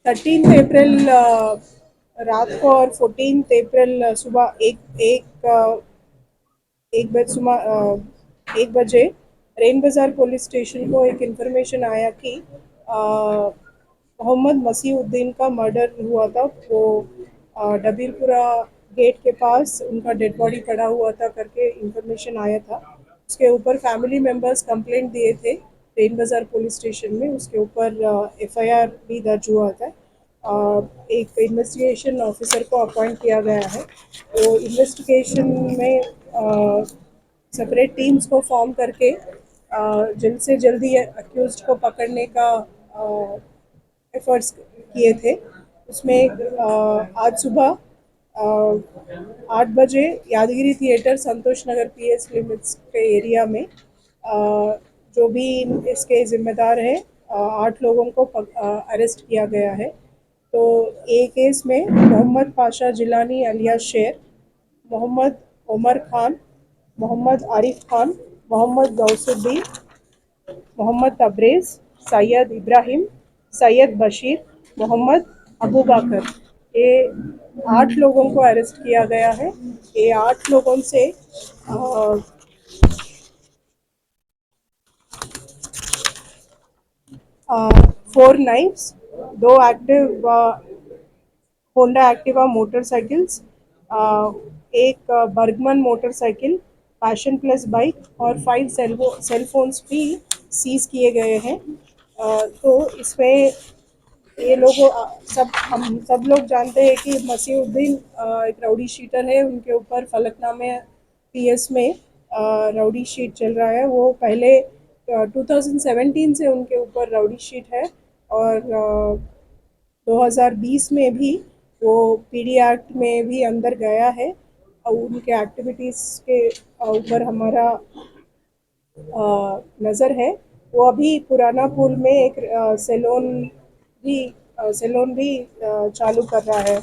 13 अप्रैल रात को और 14 अप्रैल सुबह एक बजे रेन बाज़ार पुलिस स्टेशन को एक इन्फॉर्मेशन आया कि मोहम्मद मसीहुद्दीन का मर्डर हुआ था। वो डबीरपुरा गेट के पास उनका डेड बॉडी पड़ा हुआ था करके इन्फॉर्मेशन आया था। उसके ऊपर फैमिली मेंबर्स कंप्लेंट दिए थे रेन बाज़ार पुलिस स्टेशन में। उसके ऊपर एफआईआर भी दर्ज हुआ था। एक इन्वेस्टिगेशन ऑफिसर को अपॉइंट किया गया है। तो इन्वेस्टिगेशन में सेपरेट टीम्स को फॉर्म करके जल्द से जल्दी अक्यूज्ड को पकड़ने का एफर्ट्स किए थे। उसमें आज सुबह 8 बजे यादगिरी थिएटर संतोष नगर पीएस लिमिट्स के एरिया में जो भी इसके जिम्मेदार हैं 8 लोगों को अरेस्ट किया गया है। तो ए केस में मोहम्मद पाशा जिलानी अलियास शेर, मोहम्मद उमर खान, मोहम्मद आरिफ खान, मोहम्मद गौसुद्दीन, मोहम्मद तब्रेज़, सैयद इब्राहिम, सैयद बशीर, मोहम्मद अबू बकर, ये 8 लोगों को अरेस्ट किया गया है। ये 8 लोगों से 4 knives, 2 active Honda Activa motorcycles, एक Burgman motorcycle, Passion Plus bike और 5 सेल फोन्स भी सीज किए गए हैं। तो इसमें ये लोग हम सब लोग जानते हैं कि मसीहुद्दीन एक राउडी शीटर है। उनके ऊपर फलकनामे पीएस में राउडी शीट चल रहा है। वो पहले 2017 से उनके ऊपर राउडी शीट है और 2020 में भी वो पीडी एक्ट में भी अंदर गया है। और उनके एक्टिविटीज़ के ऊपर हमारा नज़र है। वो अभी पुराना पुल में एक भी सैलून भी चालू कर रहा है।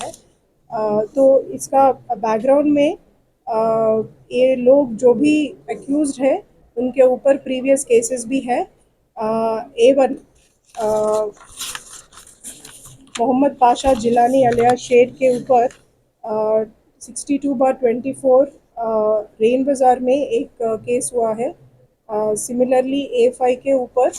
तो इसका बैकग्राउंड में ये लोग जो भी एक्यूज्ड है उनके ऊपर प्रीवियस केसेस भी है। A1 मोहम्मद पाशा जिलानी अलियास शेर के ऊपर 62/24 रेन बाज़ार में एक केस हुआ है। सिमिलरली A5 के ऊपर,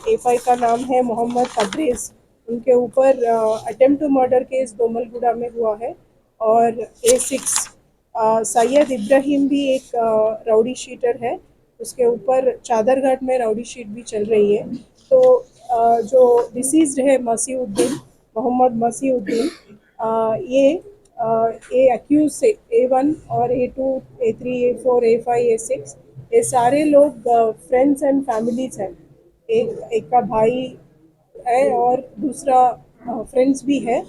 A5 का नाम है मोहम्मद तब्रेज़, उनके ऊपर अटेम्प्ट टू मर्डर केस दोमलगुड़ा में हुआ है। और A6 सैयद इब्राहिम भी एक राउडी शीटर है, उसके ऊपर चादरघाट में राउडी शीट भी चल रही है। तो जो डिसीज्ड है मसीहुद्दीन, मोहम्मद मसीहुद्दीन, ये अक्यूज से A1 और A2, A3, A4, A5, A6 ये सारे लोग फ्रेंड्स एंड फैमिलीज हैं। एक का भाई है और दूसरा फ्रेंड्स भी है।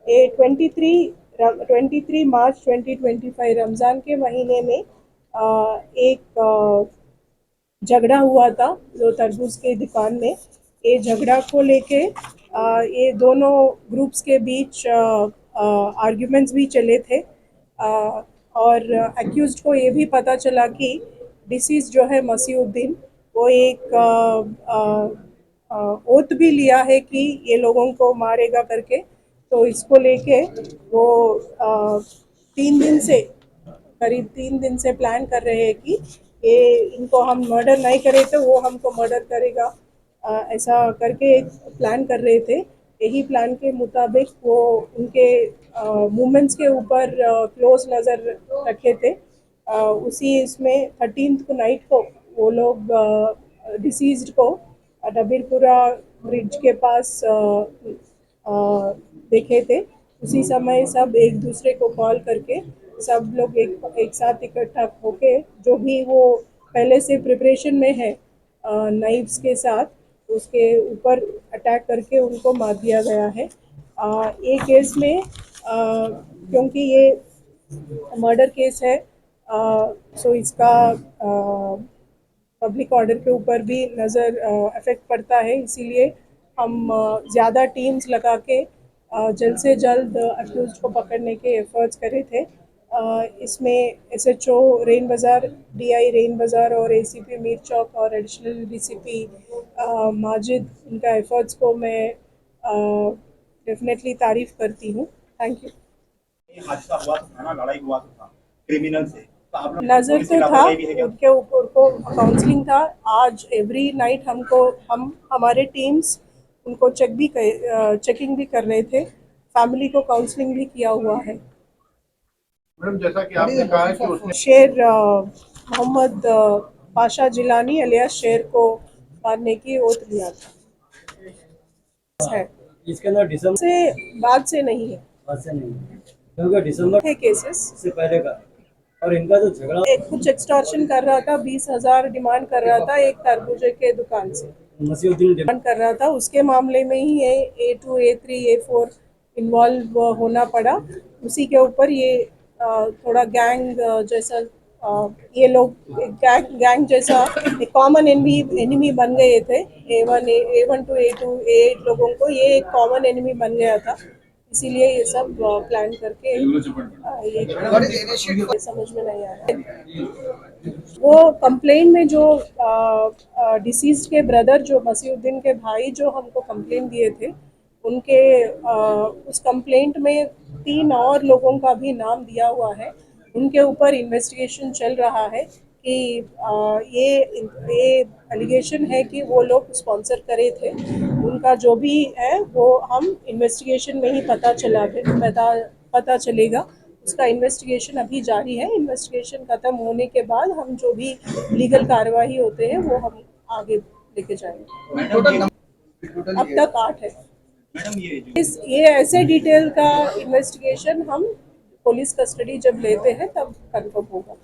ये 23 मार्च 2025 रमज़ान के महीने में एक झगड़ा हुआ था जो तरबूज की दुकान में। ये झगड़ा को लेके ये दोनों ग्रुप्स के बीच आर्ग्यूमेंट्स भी चले थे। और एक्यूज्ड को ये भी पता चला कि डिसीज जो है मसीहुद्दीन, वो एक ओथ भी लिया है कि ये लोगों को मारेगा करके। तो इसको लेके वो 3 दिन से करीब 3 दिन से प्लान कर रहे हैं कि ये इनको हम मर्डर नहीं करें तो वो हमको मर्डर करेगा। ऐसा करके एक प्लान कर रहे थे। यही प्लान के मुताबिक वो उनके मूवमेंट्स के ऊपर क्लोज नज़र रखे थे। उसी इसमें 13th को नाइट को वो लोग डिसीज्ड को डबीरपुरा ब्रिज के पास देखे थे। उसी समय सब एक दूसरे को कॉल करके सब लोग एक साथ इकट्ठा होके जो भी वो पहले से प्रिपरेशन में है नाइफ्स के साथ, उसके ऊपर अटैक करके उनको मार दिया गया है। ये केस में क्योंकि ये मर्डर केस है, सो इसका पब्लिक ऑर्डर के ऊपर भी नज़र अफेक्ट पड़ता है। इसीलिए हम ज़्यादा टीम्स लगा के जल्द से जल्द अक्यूज को पकड़ने के एफर्ट्स करे थे। इसमें एसएचओ रेन बाज़ार, डीआई रेन बाज़ार और एसीपी मीर चौक और एडिशनल डीसीपी माजिद, इनका एफर्ट्स को मैं डेफिनेटली तारीफ करती हूँ। Thank you. हादसा हुआ तो था ना, लड़ाई हुआ तो था क्रिमिनल से, तो आप लोग नज़र पुलिस की तो था, लापरवाही भी है क्या? उनके ऊपर को काउंसलिंग था। आज एवरी नाइट हम हमारे टीम्स उनको चेकिंग भी कर रहे थे। फैमिली को काउंसलिंग भी किया हुआ है। मैडम जैसा कि आपने कहा कि उसने शेर मोहम्मद पाशा जिलानी अलियास शेर को मारने की ओथ लिया था है। इसके अंदर दिसंबर से बाद से नहीं है, बाद से नहीं है, क्योंकि दिसंबर थे केसेस। से पहले का और इनका जो झगड़ा एक कुछ एक्सटॉर्शन कर रहा था, 20,000 डिमांड कर रहा था एक तरबूजे के दुकान से मसीहुद्दीन डिमांड कर रहा था। उसके मामले में ही ये A2 A3 A4 इन्वॉल्व होना पड़ा। उसी के ऊपर ये थोड़ा गैंग जैसा ये लोग गैंग जैसा एक कॉमन एनिमी बन गए थे। A1 to A2 A8 लोगों को ये एक कॉमन एनिमी बन गया था। इसीलिए ये सब प्लान करके ये समझ में नहीं आ रहा है। वो कंप्लेंट में जो डिसीज के ब्रदर जो मसीहुद्दीन के भाई जो हमको कंप्लेंट दिए थे, उनके उस कंप्लेंट में 3 और लोगों का भी नाम दिया हुआ है। उनके ऊपर इन्वेस्टिगेशन चल रहा है कि ये एलिगेशन है कि वो लोग स्पॉन्सर करे थे। उनका जो भी है वो हम इन्वेस्टिगेशन में ही पता चलेगा। उसका इन्वेस्टिगेशन अभी जारी है। इन्वेस्टिगेशन खत्म होने के बाद हम जो भी लीगल कार्रवाई होते हैं वो हम आगे लेके जाएंगे। अब तक 8 है। मैडम ये ऐसे डिटेल का इन्वेस्टिगेशन हम पुलिस कस्टडी जब लेते हैं तब कंफर्म होगा।